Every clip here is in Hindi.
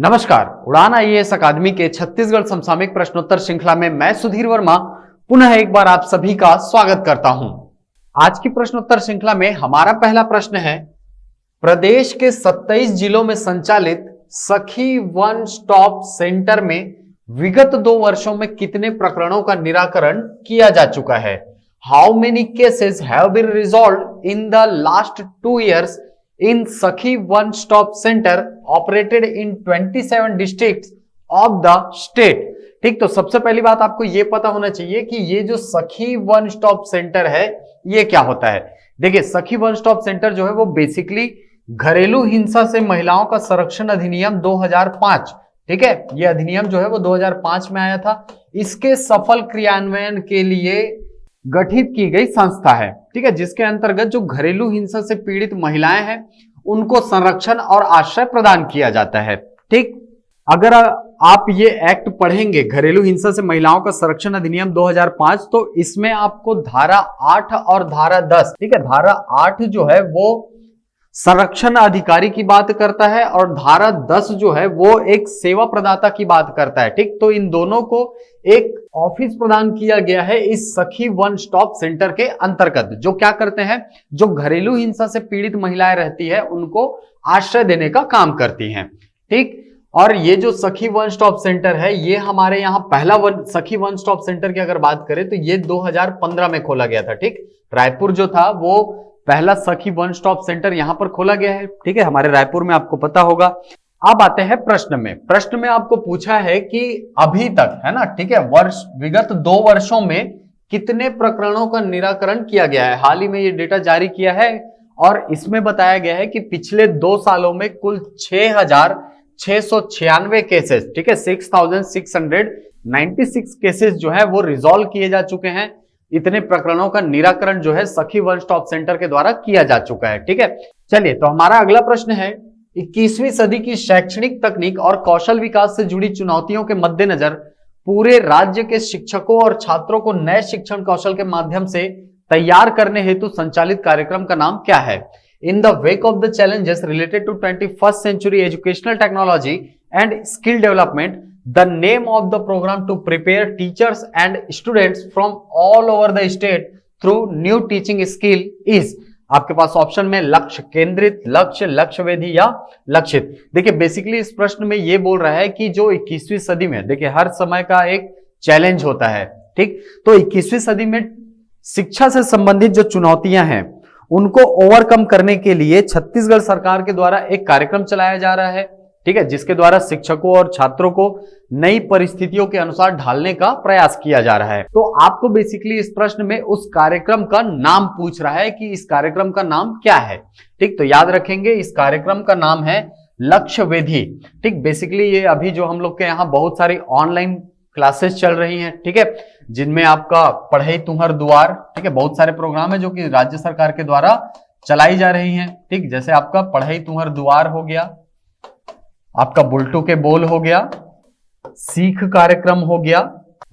नमस्कार, उड़ान आईएएस अकादमी के छत्तीसगढ़ समसामयिक प्रश्नोत्तर श्रृंखला में मैं सुधीर वर्मा पुनः एक बार आप सभी का स्वागत करता हूं। आज की प्रश्नोत्तर श्रृंखला में हमारा पहला प्रश्न है, प्रदेश के 27 जिलों में संचालित सखी वन स्टॉप सेंटर में विगत 2 वर्षों में कितने प्रकरणों का निराकरण किया जा चुका है? How many cases have been resolved in the last 2 years in Sakhi One Stop Center operated in 27 districts of the state। ठीक, तो सबसे पहली बात आपको यह पता होना चाहिए कि ये जो सखी वन स्टॉप सेंटर है ये क्या होता है। देखिए, सखी वन स्टॉप सेंटर जो है वो बेसिकली घरेलू हिंसा से महिलाओं का संरक्षण अधिनियम 2005, ठीक है, ये अधिनियम जो है वो 2005 में आया था। इसके सफल क्रियान्वयन के लिए गठित की गई संस्था है, ठीक है, जिसके अंतर्गत जो घरेलू हिंसा से पीड़ित महिलाएं हैं उनको संरक्षण और आश्रय प्रदान किया जाता है। ठीक, अगर आप ये एक्ट पढ़ेंगे घरेलू हिंसा से महिलाओं का संरक्षण अधिनियम 2005, तो इसमें आपको धारा 8 और धारा 10, ठीक है, धारा 8 जो है वो संरक्षण अधिकारी की बात करता है और धारा 10 जो है वो एक सेवा प्रदाता की बात करता है। ठीक, तो इन दोनों को एक ऑफिस प्रदान किया गया है इस सखी वन स्टॉप सेंटर के अंतर्गत, जो क्या करते हैं, जो घरेलू हिंसा से पीड़ित महिलाएं रहती है उनको आश्रय देने का काम करती हैं। ठीक, और ये जो सखी वन स्टॉप सेंटर है ये हमारे यहाँ पहला सखी वन स्टॉप सेंटर की अगर बात करें तो ये 2015 में खोला गया था। ठीक, रायपुर जो था वो पहला सखी वन स्टॉप सेंटर यहां पर खोला गया है, ठीक है, हमारे रायपुर में, आपको पता होगा। अब आते हैं प्रश्न में। प्रश्न में आपको पूछा है कि अभी तक, है ना, ठीक है, विगत 2 वर्षों में कितने प्रकरणों का निराकरण किया गया है। हाल ही में ये डेटा जारी किया है और इसमें बताया गया है कि पिछले 2 सालों में कुल 6,696 केसेस, ठीक है, 6,696 केसेस जो है वो रिजॉल्व किए जा चुके हैं। इतने प्रकरणों का निराकरण जो है सखी वन स्टॉप सेंटर के द्वारा किया जा चुका है। ठीक है, चलिए, तो हमारा अगला प्रश्न है, 21वीं सदी की शैक्षणिक तकनीक और कौशल विकास से जुड़ी चुनौतियों के मद्देनजर पूरे राज्य के शिक्षकों और छात्रों को नए शिक्षण कौशल के माध्यम से तैयार करने हेतु संचालित कार्यक्रम का नाम क्या है? In the wake of the challenges related to 21st century educational technology and skill development, the name of the program to prepare teachers and students from all over the state through new teaching skill is। आपके पास ऑप्शन में लक्ष्य केंद्रित, लक्ष्य, लक्ष्यवेधी या लक्षित। देखिए, बेसिकली इस प्रश्न में ये बोल रहा है कि जो 21वीं सदी में, देखिए, हर समय का एक चैलेंज होता है। ठीक, तो 21वीं सदी में शिक्षा से संबंधित जो चुनौतियां हैं उनको ओवरकम करने के लिए छत्तीसगढ़ सरकार के द्वारा एक कार्यक्रम चलाया जा रहा है, ठीक है, जिसके द्वारा शिक्षकों और छात्रों को नई परिस्थितियों के अनुसार ढालने का प्रयास किया जा रहा है। तो आपको बेसिकली इस प्रश्न में उस कार्यक्रम का नाम पूछ रहा है कि इस कार्यक्रम का नाम क्या है। ठीक, तो याद रखेंगे इस कार्यक्रम का नाम है लक्ष्यवेधी। ठीक, बेसिकली ये अभी जो हम लोग के यहाँ बहुत सारी ऑनलाइन क्लासेस चल रही हैं, ठीक है, जिनमें आपका पढ़ई तुहर दुआर, ठीक है, बहुत सारे प्रोग्राम है जो कि राज्य सरकार के द्वारा चलाई जा रही है। ठीक, जैसे आपका पढ़ई तुहर दुआर हो गया, आपका बुलटू के बोल हो गया, सीख कार्यक्रम हो गया,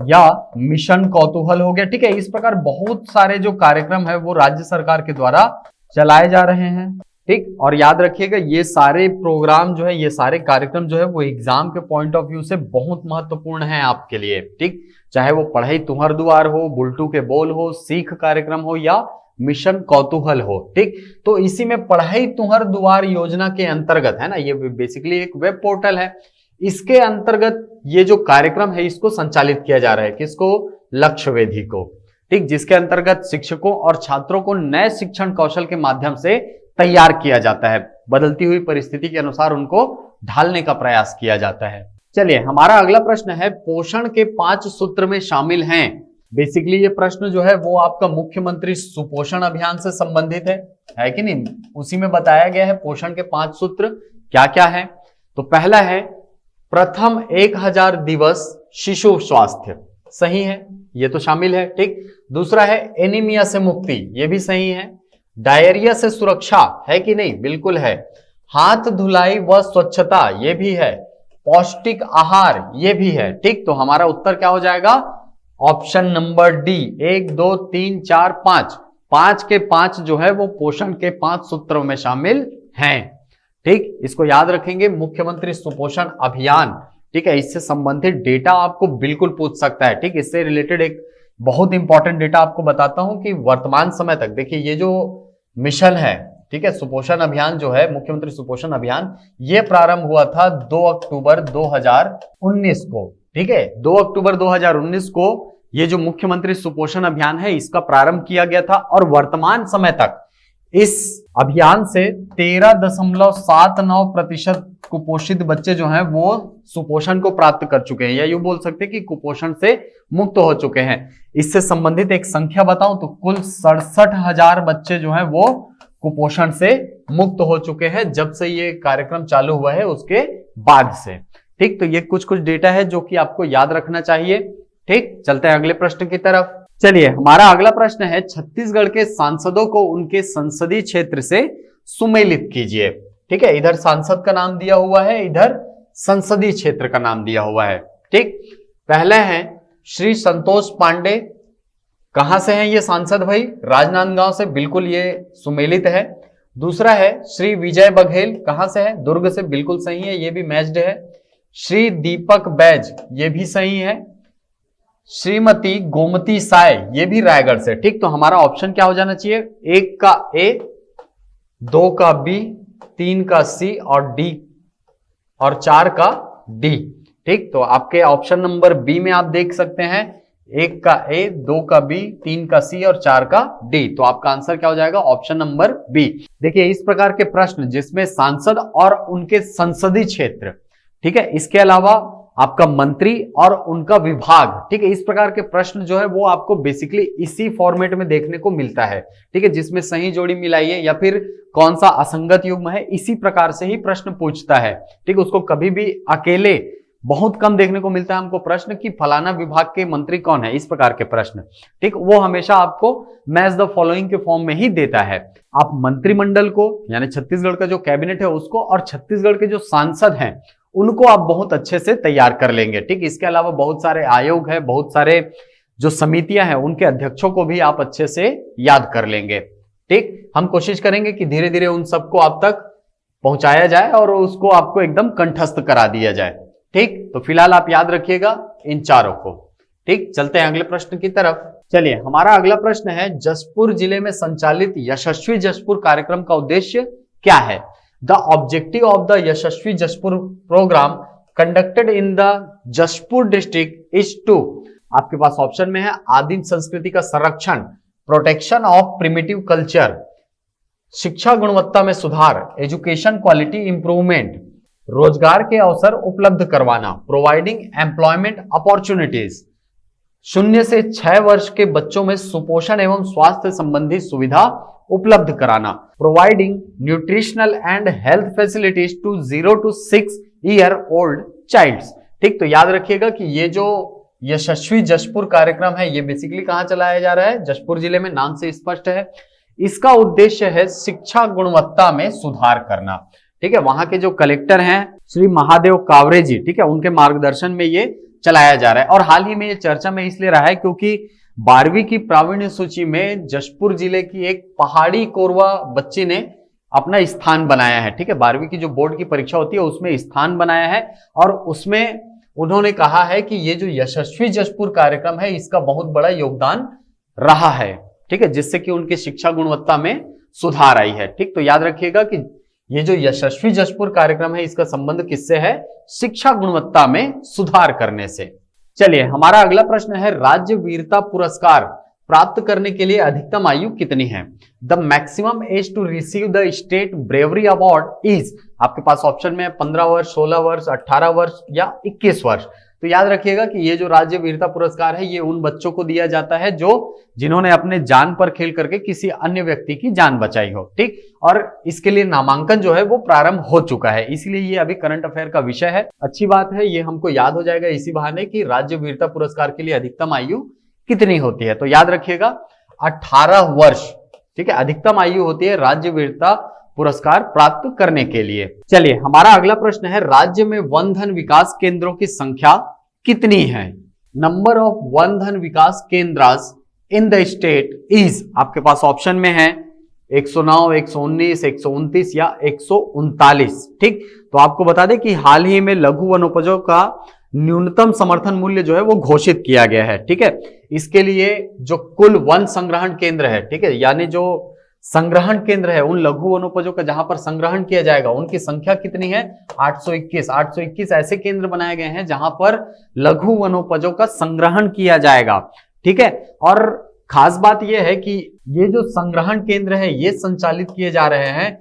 या मिशन कौतूहल हो गया। ठीक है, इस प्रकार बहुत सारे जो कार्यक्रम है वो राज्य सरकार के द्वारा चलाए जा रहे हैं। ठीक, और याद रखिएगा ये सारे प्रोग्राम जो है, ये सारे कार्यक्रम जो है वो एग्जाम के पॉइंट ऑफ व्यू से बहुत महत्वपूर्ण है आपके लिए। ठीक, चाहे वो पढ़ई तुहर दुआर हो, बुलटू के बोल हो, सीख कार्यक्रम हो या मिशन कौतूहल हो। ठीक, तो इसी में पढ़ई तुहर दुआर योजना के अंतर्गत, है ना, ये बेसिकली एक वेब पोर्टल है, इसके अंतर्गत ये जो कार्यक्रम है इसको संचालित किया जा रहा है। किसको? लक्ष्यवेधी को। ठीक, जिसके अंतर्गत शिक्षकों और छात्रों को नए शिक्षण कौशल के माध्यम से तैयार किया जाता है, बदलती हुई परिस्थिति के अनुसार उनको ढालने का प्रयास किया जाता है। चलिए, हमारा अगला प्रश्न है, पोषण के 5 सूत्र में शामिल हैं। बेसिकली ये प्रश्न जो है वो आपका मुख्यमंत्री सुपोषण अभियान से संबंधित है कि नहीं? उसी में बताया गया है पोषण के 5 सूत्र क्या क्या है। तो पहला है प्रथम 1000 दिवस शिशु स्वास्थ्य, सही है, ये तो शामिल है। ठीक, दूसरा है एनीमिया से मुक्ति, ये भी सही है। डायरिया से सुरक्षा है कि नहीं? बिल्कुल है। हाथ धुलाई व स्वच्छता, ये भी है। पौष्टिक आहार, ये भी है। ठीक, तो हमारा उत्तर क्या हो जाएगा? ऑप्शन नंबर डी, 1 2 3 4 5, 5 के 5 जो है वो पोषण के 5 सूत्रों में शामिल हैं। ठीक, इसको याद रखेंगे, मुख्यमंत्री सुपोषण अभियान। ठीक है, इससे संबंधित डेटा आपको बिल्कुल पूछ सकता है। ठीक, इससे रिलेटेड एक बहुत इंपॉर्टेंट डेटा आपको बताता हूं कि वर्तमान समय तक देखिए ये जो मिशन है, ठीक है, सुपोषण अभियान जो है, मुख्यमंत्री सुपोषण अभियान, ये प्रारंभ हुआ था 2 अक्टूबर 2019 को। ठीक है, 2 अक्टूबर 2019 को ये जो मुख्यमंत्री सुपोषण अभियान है इसका प्रारंभ किया गया था और वर्तमान समय तक इस अभियान से 13.79% कुपोषित बच्चे जो हैं वो सुपोषण को प्राप्त कर चुके हैं, या यूं बोल सकते हैं कि कुपोषण से मुक्त हो चुके हैं। इससे संबंधित एक संख्या बताऊं तो कुल 67,000 बच्चे जो हैं वो कुपोषण से मुक्त हो चुके हैं जब से ये कार्यक्रम चालू हुआ है उसके बाद से। ठीक, तो ये कुछ डेटा है जो कि आपको याद रखना चाहिए। ठीक, चलते हैं अगले प्रश्न की तरफ। चलिए, हमारा अगला प्रश्न है, छत्तीसगढ़ के सांसदों को उनके संसदीय क्षेत्र से सुमेलित कीजिए। ठीक है, इधर सांसद का नाम दिया हुआ है, इधर संसदीय क्षेत्र का नाम दिया हुआ है। ठीक, पहले हैं श्री संतोष पांडे। कहां से हैं ये सांसद भाई? राजनांदगांव से, बिल्कुल ये सुमेलित है। दूसरा है श्री विजय बघेल। कहां से है? दुर्ग से, बिल्कुल सही है, ये भी मैच्ड है। श्री दीपक बैज, ये भी सही है। श्रीमती गोमती साय, ये भी रायगढ़ से। ठीक, तो हमारा ऑप्शन क्या हो जाना चाहिए? 1 का ए, 2 का बी, 3 का सी और डी और 4 का डी। ठीक, तो आपके ऑप्शन नंबर बी में आप देख सकते हैं 1 का ए, 2 का बी, 3 का सी और 4 का डी। तो आपका आंसर क्या हो जाएगा? Option number B. देखिए, इस प्रकार के प्रश्न जिसमें सांसद और उनके संसदीय क्षेत्र, ठीक है, इसके अलावा आपका मंत्री और उनका विभाग, ठीक है, इस प्रकार के प्रश्न जो है वो आपको बेसिकली इसी फॉर्मेट में देखने को मिलता है। ठीक है, जिसमें सही जोड़ी मिलाइए या फिर कौन सा असंगत युग्म है, इसी प्रकार से ही प्रश्न पूछता है। ठीक, उसको कभी भी अकेले बहुत कम देखने को मिलता है हमको प्रश्न कि फलाना विभाग के मंत्री कौन है, इस प्रकार के प्रश्न। ठीक, वो हमेशा आपको मैच द फॉलोइंग के फॉर्म में ही देता है। आप मंत्रिमंडल को, यानी छत्तीसगढ़ का जो कैबिनेट है उसको, और छत्तीसगढ़ के जो सांसद हैं उनको आप बहुत अच्छे से तैयार कर लेंगे। ठीक, इसके अलावा बहुत सारे आयोग है, बहुत सारे जो समितियां हैं उनके अध्यक्षों को भी आप अच्छे से याद कर लेंगे। ठीक, हम कोशिश करेंगे कि धीरे धीरे उन सबको आप तक पहुंचाया जाए और उसको आपको एकदम कंठस्थ करा दिया जाए। ठीक, तो फिलहाल आप याद रखिएगा इन चारों को। ठीक, चलते हैं अगले प्रश्न की तरफ। चलिए, हमारा अगला प्रश्न है, जशपुर जिले में संचालित यशस्वी जशपुर कार्यक्रम का उद्देश्य क्या है? The objective of the Yashasvi Jashpur program conducted in the Jashpur district is to, आपके पास ऑप्शन में है आदिम संस्कृति का संरक्षण, प्रोटेक्शन ऑफ प्रिमिटिव कल्चर, शिक्षा गुणवत्ता में सुधार, एजुकेशन क्वालिटी इंप्रूवमेंट, रोजगार के अवसर उपलब्ध करवाना, प्रोवाइडिंग एम्प्लॉयमेंट अपॉर्चुनिटीज, 0 से 6 वर्ष के बच्चों में सुपोषण एवं स्वास्थ्य संबंधी सुविधा उपलब्ध कराना, providing nutritional and health facilities to 0 to 6 year old childs. ठीक, तो याद रखिएगा कि ये जो यशस्वी जशपुर कार्यक्रम है ये बेसिकली कहां चलाया जा रहा है? जशपुर जिले में, नाम से स्पष्ट है। इसका उद्देश्य है शिक्षा गुणवत्ता में सुधार करना। ठीक है, वहां के जो कलेक्टर हैं श्री महादेव कावरे जी, ठीक है, उनके मार्गदर्शन में ये चलाया जा रहा है। और हाल ही में ये चर्चा में इसलिए रहा है क्योंकि 12वीं की प्रावीण्य सूची में जशपुर जिले की एक पहाड़ी कोरवा बच्ची ने अपना स्थान बनाया है। ठीक है, 12वीं की जो बोर्ड की परीक्षा होती है उसमें स्थान बनाया है और उसमें उन्होंने कहा है कि ये जो यशस्वी जशपुर कार्यक्रम है इसका बहुत बड़ा योगदान रहा है। ठीक है, जिससे कि उनकी शिक्षा गुणवत्ता में सुधार आई है। ठीक, तो याद रखिएगा कि ये जो यशस्वी जशपुर कार्यक्रम है इसका संबंध किससे है? शिक्षा गुणवत्ता में सुधार करने से। चलिए, हमारा अगला प्रश्न है, राज्य वीरता पुरस्कार प्राप्त करने के लिए अधिकतम आयु कितनी है? The maximum age to receive the state bravery award is, आपके पास ऑप्शन में 15 वर्ष, 16 वर्ष, 18 वर्ष या 21 वर्ष। तो याद रखिएगा कि ये जो राज्य वीरता पुरस्कार है ये उन बच्चों को दिया जाता है जिन्होंने अपने जान पर खेल करके किसी अन्य व्यक्ति की जान बचाई हो। ठीक, और इसके लिए नामांकन जो है वो प्रारंभ हो चुका है, इसलिए ये अभी करंट अफेयर का विषय है। अच्छी बात है, ये हमको याद हो जाएगा इसी बहाने कि राज्य वीरता पुरस्कार के लिए अधिकतम आयु कितनी होती है। तो याद रखिएगा 18 वर्ष। ठीक है, अधिकतम आयु होती है राज्य वीरता पुरस्कार प्राप्त करने के लिए। चलिए, हमारा अगला प्रश्न है, राज्य में वन धन विकास केंद्रों की संख्या कितनी है? नंबर ऑफ वन धन विकास केंद्रास इन द स्टेट इज, आपके पास ऑप्शन में है 109, 119, 129 या 139। ठीक, तो आपको बता दें कि हाल ही में लघु वनोपजों का न्यूनतम समर्थन मूल्य जो है वो घोषित किया गया है। ठीक है, इसके लिए जो कुल वन संग्रहण केंद्र है, ठीक है, यानी जो संग्रहण केंद्र है उन लघु वनोपजों का जहां पर संग्रहण किया जाएगा उनकी संख्या कितनी है? 821। 821 ऐसे केंद्र बनाए गए हैं जहां पर लघु वनोपजों का संग्रहण किया जाएगा। ठीक है, और खास बात यह है कि ये जो संग्रहण केंद्र है ये संचालित किए जा रहे हैं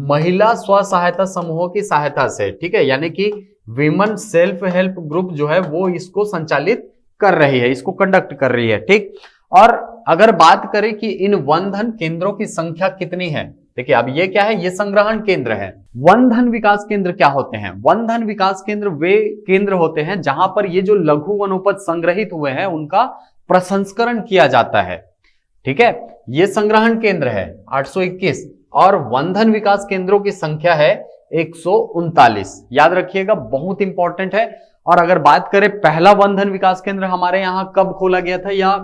महिला स्व सहायता समूहों की सहायता से। ठीक है, यानी कि विमेन सेल्फ हेल्प ग्रुप जो है वो इसको संचालित कर रही है, इसको कंडक्ट कर रही है। ठीक, और अगर बात करें कि इन वन धन केंद्रों की संख्या कितनी है, देखिए अब ये क्या है, ये संग्रहण केंद्र है। वन धन विकास केंद्र क्या होते हैं? वन धन विकास केंद्र वे केंद्र होते हैं जहां पर ये जो लघु वनोपज संग्रहित हुए हैं उनका प्रसंस्करण किया जाता है। ठीक है, ये संग्रहण केंद्र है 821 और वन धन विकास केंद्रों की संख्या है 139। याद रखिएगा, बहुत इंपॉर्टेंट है। और अगर बात करें पहला वन धन विकास केंद्र हमारे यहां कब खोला गया था या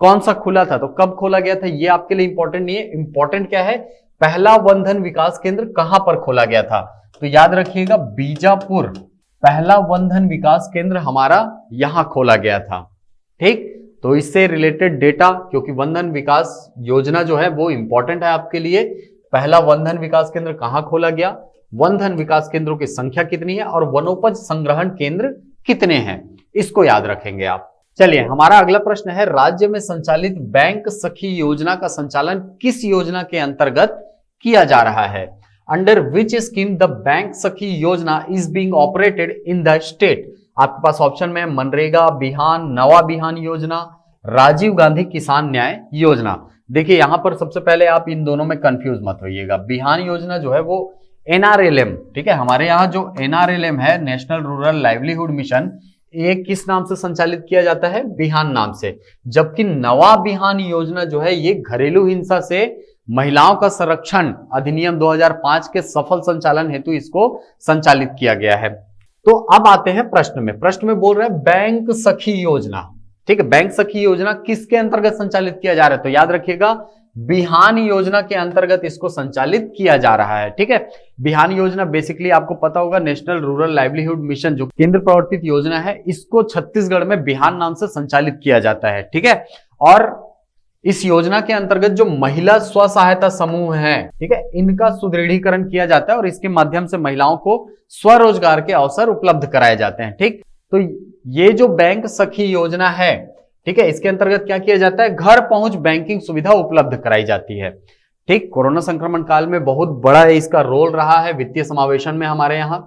कौन सा खुला था, तो कब खोला गया था ये आपके लिए इंपॉर्टेंट नहीं है। इंपॉर्टेंट क्या है, पहला वन धन विकास केंद्र कहां पर खोला गया था? तो याद रखिएगा बीजापुर पहला वन धन विकास केंद्र हमारा यहां खोला गया था। ठीक, तो इससे रिलेटेड डेटा, क्योंकि वन धन विकास योजना जो है वो इंपॉर्टेंट है आपके लिए। पहला वन धन विकास केंद्र कहां खोला गया, वन धन विकास केंद्रों की संख्या कितनी है और वनोपज संग्रहण केंद्र कितने हैं, इसको याद रखेंगे आप। चलिए, हमारा अगला प्रश्न है, राज्य में संचालित बैंक सखी योजना का संचालन किस योजना के अंतर्गत किया जा रहा है? Under which scheme the bank सखी योजना is being operated in the state? आपके पास ऑप्शन में मनरेगा, बिहान, नवा बिहान योजना, राजीव गांधी किसान न्याय योजना। देखिए यहां पर सबसे पहले आप इन दोनों में कंफ्यूज मत होइएगा। बिहान योजना जो है वो NRLM, ठीक है, हमारे यहाँ जो NRLM है नेशनल रूरल लाइवलीहुड मिशन, ये किस नाम से संचालित किया जाता है? बिहान नाम से। जबकि नवा बिहान योजना जो है ये घरेलू हिंसा से महिलाओं का संरक्षण अधिनियम 2005 के सफल संचालन हेतु इसको संचालित किया गया है। तो अब आते हैं प्रश्न में। प्रश्न में बोल रहे हैं बैंक सखी योजना। ठीक है, बैंक सखी योजना किसके अंतर्गत संचालित किया जा रहा है? तो याद रखिएगा बिहान योजना के अंतर्गत इसको संचालित किया जा रहा है। ठीक है, बिहान योजना बेसिकली आपको पता होगा नेशनल रूरल लाइवलीहुड मिशन जो केंद्र प्रवर्तित योजना है, इसको छत्तीसगढ़ में बिहान नाम से संचालित किया जाता है। ठीक है, और इस योजना के अंतर्गत जो महिला स्व सहायता समूह है, ठीक है, इनका सुदृढ़ीकरण किया जाता है और इसके माध्यम से महिलाओं को स्वरोजगार के अवसर उपलब्ध कराए जाते हैं। ठीक, तो ये जो बैंक सखी योजना है, ठीक है, इसके अंतर्गत क्या किया जाता है? घर पहुंच बैंकिंग सुविधा उपलब्ध कराई जाती है। ठीक, कोरोना संक्रमण काल में बहुत बड़ा इसका रोल रहा है वित्तीय समावेशन में हमारे यहाँ।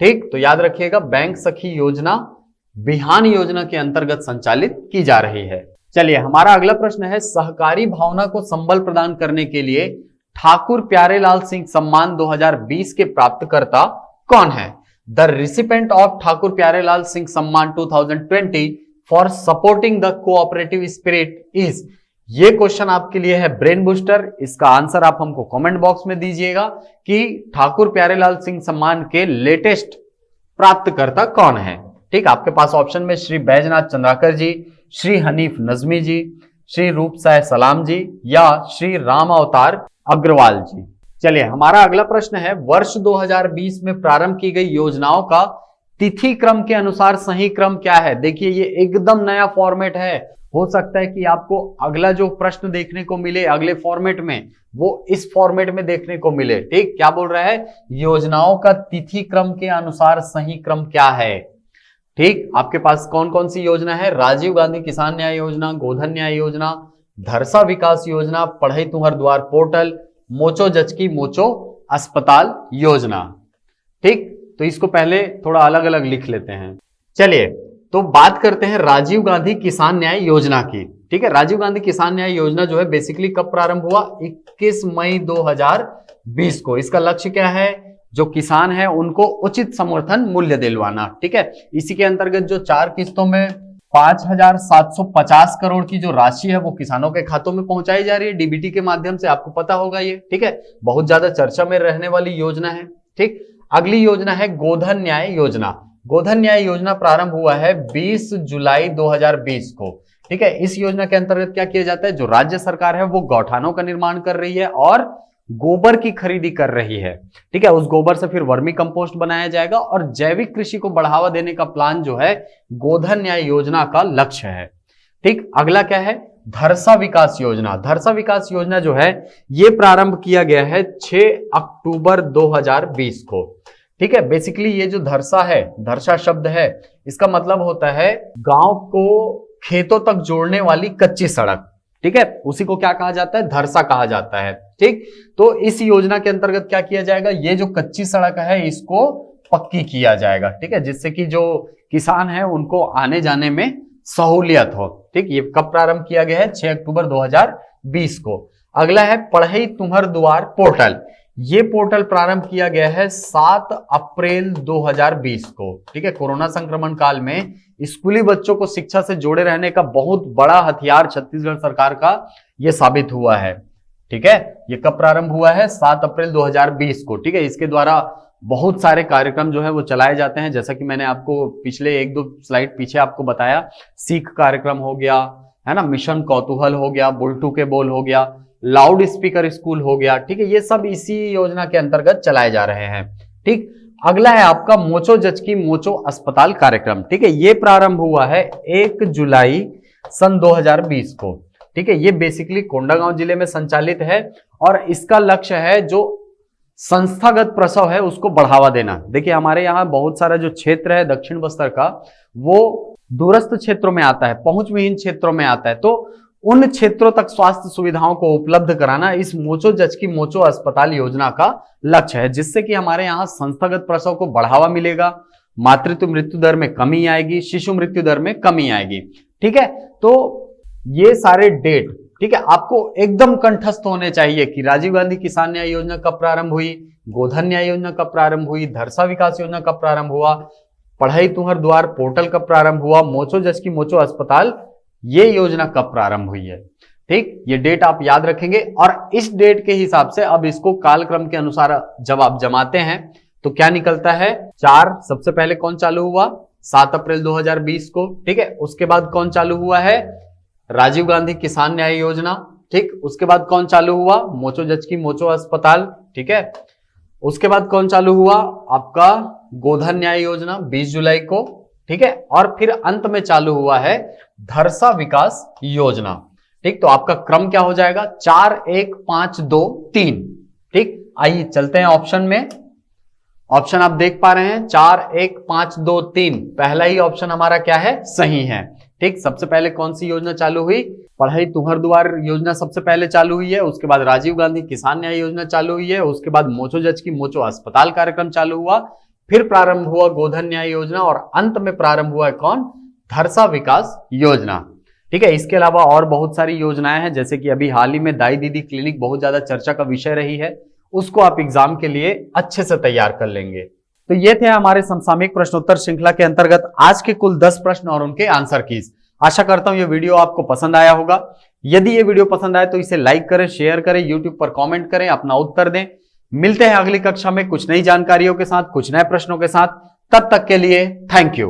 ठीक, तो याद रखिएगा बैंक सखी योजना बिहान योजना के अंतर्गत संचालित की जा रही है। चलिए, हमारा अगला प्रश्न है, सहकारी भावना को संबल प्रदान करने के लिए ठाकुर प्यारेलाल सिंह सम्मान 2020 के प्राप्तकर्ता कौन है? The recipient of Thakur Pyarelal Singh सम्मान 2020 for supporting the cooperative spirit is. ये क्वेश्चन आपके लिए है ब्रेन बूस्टर। इसका आंसर आप हमको कमेंट बॉक्स में दीजिएगा कि ठाकुर प्यारेलाल सिंह सम्मान के लेटेस्ट प्राप्तकर्ता कौन है। ठीक, आपके पास ऑप्शन में श्री बैजनाथ चंद्राकर जी, श्री हनीफ नजमी जी, श्री रूप साय सलाम जी या श्री राम अवतार अग्रवाल जी। चलिए, हमारा अगला प्रश्न है, वर्ष 2020 में प्रारंभ की गई योजनाओं का तिथि क्रम के अनुसार सही क्रम क्या है? देखिए ये एकदम नया फॉर्मेट है। हो सकता है कि आपको अगला जो प्रश्न देखने को मिले अगले फॉर्मेट में, वो इस फॉर्मेट में देखने को मिले। ठीक, क्या बोल रहा है? योजनाओं का तिथि क्रम के अनुसार सही क्रम क्या है? ठीक, आपके पास कौन कौन सी योजना है? राजीव गांधी किसान न्याय योजना, गोधन न्याय योजना, धरसा विकास योजना, पढ़ई तुहर द्वार पोर्टल, मोचो जचकी मोचो अस्पताल योजना। ठीक, तो इसको पहले थोड़ा अलग अलग लिख लेते हैं। चलिए, तो बात करते हैं राजीव गांधी किसान न्याय योजना की। ठीक है, राजीव गांधी किसान न्याय योजना जो है बेसिकली कब प्रारंभ हुआ? 21 मई 2020 को। इसका लक्ष्य क्या है? जो किसान है उनको उचित समर्थन मूल्य दिलवाना। ठीक है, इसी के अंतर्गत जो 4 किस्तों में 5,750 करोड़ की जो राशि है वो किसानों के खातों में पहुंचाई जा रही है डीबीटी के माध्यम से। आपको पता होगा ये। ठीक है, बहुत ज्यादा चर्चा में रहने वाली योजना है। ठीक, अगली योजना है गोधन न्याय योजना। गोधन न्याय योजना प्रारंभ हुआ है 20 जुलाई 2020 को। ठीक है, इस योजना के अंतर्गत क्या किया जाता है? जो राज्य सरकार है वो गौठानों का निर्माण कर रही है और गोबर की खरीदी कर रही है। ठीक है, उस गोबर से फिर वर्मी कंपोस्ट बनाया जाएगा और जैविक कृषि को बढ़ावा देने का प्लान जो है गोधन न्याय योजना का लक्ष्य है। ठीक, अगला क्या है, धरसा विकास योजना। धरसा विकास योजना जो है ये प्रारंभ किया गया है 6 अक्टूबर 2020 को। ठीक है, बेसिकली ये जो धरसा है, धरसा शब्द है, इसका मतलब होता है गांव को खेतों तक जोड़ने वाली कच्ची सड़क। ठीक है, उसी को क्या कहा जाता है, धरसा कहा जाता है। ठीक, तो इस योजना के अंतर्गत क्या किया जाएगा, ये जो कच्ची सड़क है इसको पक्की किया जाएगा। ठीक है, जिससे कि जो किसान है उनको आने जाने में सहूलियत हो। ठीक, ये कब प्रारंभ किया गया है, 6 अक्टूबर 2020 को। अगला है पढ़ई तुहर दुआर पोर्टल। ये पोर्टल प्रारंभ किया गया है 7 अप्रैल 2020 को। ठीक है, कोरोना संक्रमण काल में स्कूली बच्चों को शिक्षा से जोड़े रहने का बहुत बड़ा हथियार छत्तीसगढ़ सरकार का ये साबित हुआ है। ठीक है, ये कब प्रारंभ हुआ है, 7 अप्रैल 2020 को। ठीक है, इसके द्वारा बहुत सारे कार्यक्रम जो है वो चलाए जाते हैं, जैसा कि मैंने आपको पिछले 1-2 स्लाइड पीछे आपको बताया। सीख कार्यक्रम हो गया है ना, मिशन कौतूहल हो गया, बुलटू के बोल हो गया, लाउड स्पीकर स्कूल हो गया। ठीक है, ये सब इसी योजना के अंतर्गत चलाए जा रहे हैं। ठीक, अगला है आपका मोचो जचकी मोचो अस्पताल कार्यक्रम। ठीक है, ये प्रारंभ हुआ है 1 जुलाई सन 2020 को। ठीक है, ये बेसिकली कोंडागांव जिले में संचालित है और इसका लक्ष्य है जो संस्थागत प्रसव है उसको बढ़ावा देना। देखिए हमारे यहाँ बहुत सारा जो क्षेत्र है दक्षिण बस्तर का, वो दूरस्थ क्षेत्रों में आता है, पहुंच विहीन क्षेत्रों में आता है, तो उन क्षेत्रों तक स्वास्थ्य सुविधाओं को उपलब्ध कराना इस मोचो जचकी मोचो अस्पताल योजना का लक्ष्य है, जिससे कि हमारे यहाँ संस्थागत प्रसव को बढ़ावा मिलेगा, मातृत्व मृत्यु दर में कमी आएगी, शिशु मृत्यु दर में कमी आएगी। ठीक है, तो ये सारे डेट, ठीक है, आपको एकदम कंठस्थ होने चाहिए कि राजीव गांधी किसान न्याय योजना कब प्रारंभ हुई, गोधन न्याय योजना कब प्रारंभ हुई, धरसा विकास योजना कब प्रारंभ हुआ, पढ़ई तुहर द्वार पोर्टल कब प्रारंभ हुआ, मोचो जचकी मोचो अस्पताल ये योजना कब प्रारंभ हुई है। ठीक, ये डेट आप याद रखेंगे और इस डेट के हिसाब से अब इसको कालक्रम के अनुसार जब आप जमाते हैं तो क्या निकलता है, 4 सबसे पहले कौन चालू हुआ, 7 अप्रैल 2020 को। ठीक है, उसके बाद कौन चालू हुआ है, राजीव गांधी किसान न्याय योजना। ठीक, उसके बाद कौन चालू हुआ, मोचो जचकी मोचो अस्पताल। ठीक है, उसके बाद कौन चालू हुआ, आपका गोधन न्याय योजना 20 जुलाई को। ठीक है, और फिर अंत में चालू हुआ है धरसा विकास योजना। ठीक, तो आपका क्रम क्या हो जाएगा, 4 1 5 2 3। ठीक, आइए चलते हैं ऑप्शन में। ऑप्शन आप देख पा रहे हैं 4 1 5 2 3, पहला ही ऑप्शन हमारा क्या है, सही है। ठीक, सबसे पहले कौन सी योजना चालू हुई, पढ़ई तुहर दुआर योजना सबसे पहले चालू हुई है, उसके बाद राजीव गांधी किसान न्याय योजना चालू हुई है, उसके बाद मोचो जचकी मोचो अस्पताल कार्यक्रम चालू हुआ, फिर प्रारंभ हुआ गोधन न्याय योजना और अंत में प्रारंभ हुआ है कौन, धरसा विकास योजना। ठीक है, इसके अलावा और बहुत सारी योजनाएं हैं, जैसे कि अभी हाल ही में दाई दीदी क्लिनिक बहुत ज्यादा चर्चा का विषय रही है, उसको आप एग्जाम के लिए अच्छे से तैयार कर लेंगे। तो ये थे हमारे समसामयिक प्रश्नोत्तर श्रृंखला के अंतर्गत आज के कुल 10 प्रश्न और उनके आंसर कीज। आशा करता हूं ये वीडियो आपको पसंद आया होगा। यदि ये वीडियो पसंद आए तो इसे लाइक करें, शेयर करें, यूट्यूब पर कमेंट करें, अपना उत्तर दें। मिलते हैं अगली कक्षा में कुछ नई जानकारियों के साथ, कुछ नए प्रश्नों के साथ। तब तक के लिए थैंक यू।